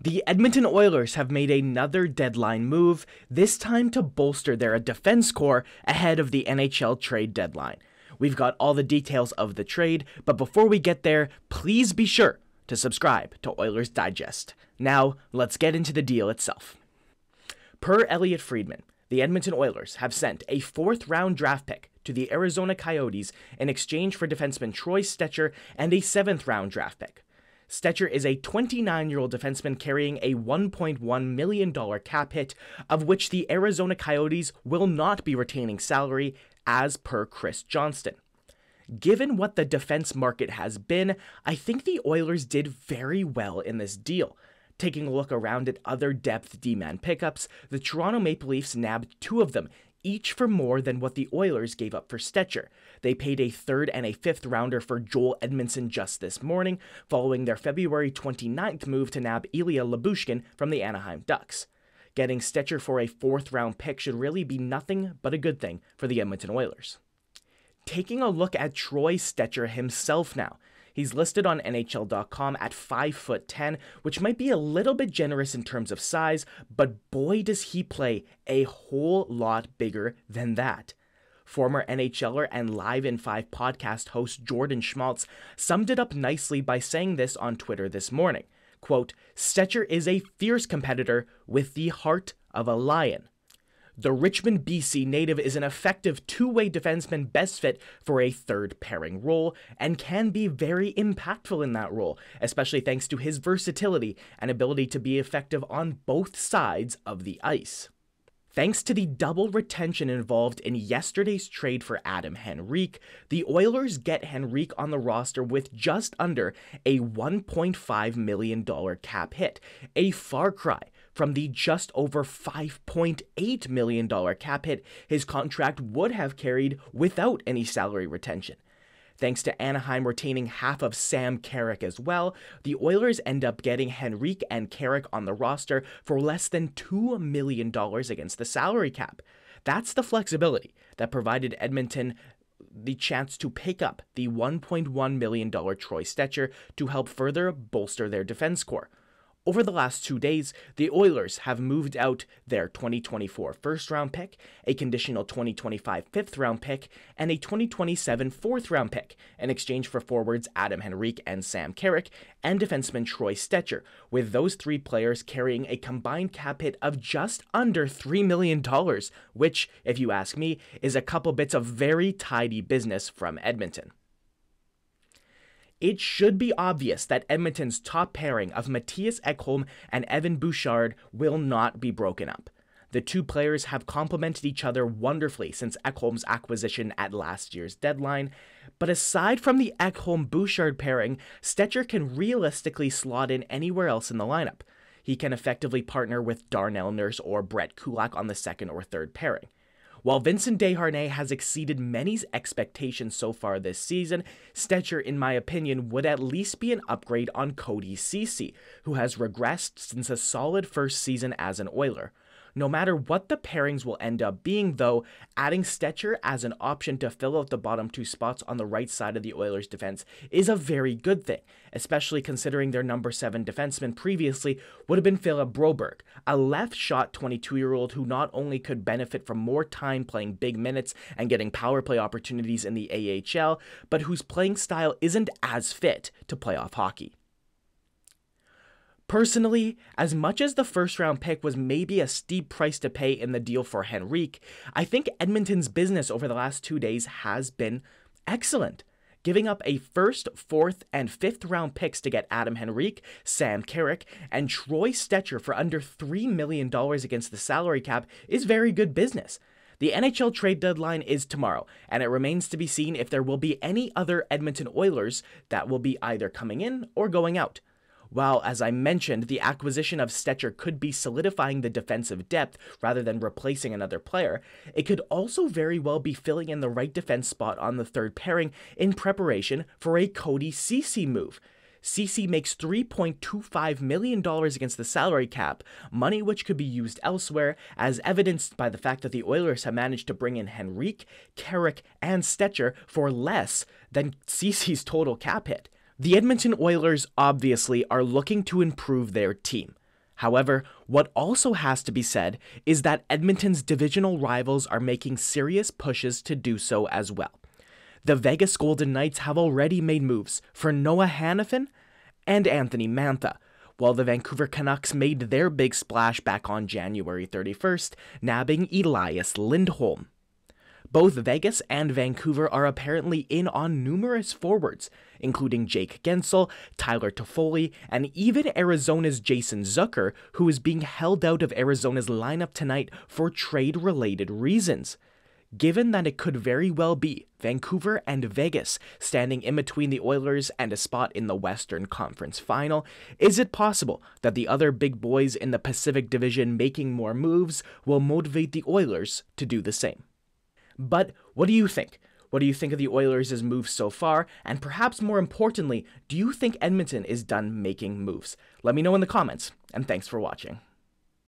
The Edmonton Oilers have made another deadline move, this time to bolster their defense core ahead of the NHL trade deadline. We've got all the details of the trade, but before we get there, please be sure to subscribe to Oilers Digest. Now, let's get into the deal itself. Per Elliot Friedman, the Edmonton Oilers have sent a 4th-round draft pick to the Arizona Coyotes in exchange for defenseman Troy Stecher and a 7th-round draft pick. Stecher is a 29-year-old defenseman carrying a $1.1 million cap hit, of which the Arizona Coyotes will not be retaining salary, as per Chris Johnston. Given what the defense market has been, I think the Oilers did very well in this deal. Taking a look around at other depth D-man pickups, the Toronto Maple Leafs nabbed 2 of them, each for more than what the Oilers gave up for Stecher. They paid a 3rd and a 5th rounder for Joel Edmondson just this morning, following their February 29th move to nab Ilya Lyubushkin from the Anaheim Ducks. Getting Stecher for a 4th-round pick should really be nothing but a good thing for the Edmonton Oilers. Taking a look at Troy Stecher himself now. He's listed on NHL.com at 5'10", which might be a little bit generous in terms of size, but boy does he play a whole lot bigger than that. Former NHLer and Live in 5 podcast host Jordan Schmaltz summed it up nicely by saying this on Twitter this morning. Quote, "Stecher is a fierce competitor with the heart of a lion." The Richmond, BC native is an effective 2-way defenseman best fit for a 3rd pairing role and can be very impactful in that role, especially thanks to his versatility and ability to be effective on both sides of the ice. Thanks to the double retention involved in yesterday's trade for Adam Henrique, the Oilers get Henrique on the roster with just under a $1.5 million cap hit, a far cry from the just over $5.8 million cap hit his contract would have carried without any salary retention. Thanks to Anaheim retaining half of Sam Carrick as well, the Oilers end up getting Henrique and Carrick on the roster for less than $2 million against the salary cap. That's the flexibility that provided Edmonton the chance to pick up the $1.1 million Troy Stecher to help further bolster their defense core. Over the last 2 days, the Oilers have moved out their 2024 first-round pick, a conditional 2025 fifth-round pick, and a 2027 fourth-round pick in exchange for forwards Adam Henrique and Sam Carrick and defenseman Troy Stecher, with those 3 players carrying a combined cap hit of just under $3 million, which, if you ask me, is a couple bits of very tidy business from Edmonton. It should be obvious that Edmonton's top pairing of Mattias Ekholm and Evan Bouchard will not be broken up. The 2 players have complemented each other wonderfully since Ekholm's acquisition at last year's deadline, but aside from the Ekholm-Bouchard pairing, Stecher can realistically slot in anywhere else in the lineup. He can effectively partner with Darnell Nurse or Brett Kulak on the 2nd or 3rd pairing. While Vincent Desharnais has exceeded many's expectations so far this season, Stecher, in my opinion, would at least be an upgrade on Cody Ceci, who has regressed since a solid first season as an Oiler. No matter what the pairings will end up being, though, adding Stecher as an option to fill out the bottom 2 spots on the right side of the Oilers' defense is a very good thing, especially considering their number 7 defenseman previously would have been Philip Broberg, a left-shot 22-year-old who not only could benefit from more time playing big minutes and getting power play opportunities in the AHL, but whose playing style isn't as fit to playoff hockey. Personally, as much as the first-round pick was maybe a steep price to pay in the deal for Henrique, I think Edmonton's business over the last 2 days has been excellent. Giving up a 1st, 4th, and 5th-round picks to get Adam Henrique, Sam Carrick, and Troy Stecher for under $3 million against the salary cap is very good business. The NHL trade deadline is tomorrow, and it remains to be seen if there will be any other Edmonton Oilers that will be either coming in or going out. While, as I mentioned, the acquisition of Stecher could be solidifying the defensive depth rather than replacing another player, it could also very well be filling in the right defense spot on the 3rd pairing in preparation for a Cody Ceci move. Ceci makes $3.25 million against the salary cap, money which could be used elsewhere, as evidenced by the fact that the Oilers have managed to bring in Henrique, Carrick, and Stecher for less than Ceci's total cap hit. The Edmonton Oilers obviously are looking to improve their team. However, what also has to be said is that Edmonton's divisional rivals are making serious pushes to do so as well. The Vegas Golden Knights have already made moves for Noah Hanifin and Anthony Mantha, while the Vancouver Canucks made their big splash back on January 31st, nabbing Elias Lindholm. Both Vegas and Vancouver are apparently in on numerous forwards, including Jake Gensel, Tyler Toffoli, and even Arizona's Jason Zucker, who is being held out of Arizona's lineup tonight for trade-related reasons. Given that it could very well be Vancouver and Vegas standing in between the Oilers and a spot in the Western Conference Final, is it possible that the other big boys in the Pacific Division making more moves will motivate the Oilers to do the same? But what do you think? What do you think of the Oilers' moves so far? And perhaps more importantly, do you think Edmonton is done making moves? Let me know in the comments, and thanks for watching.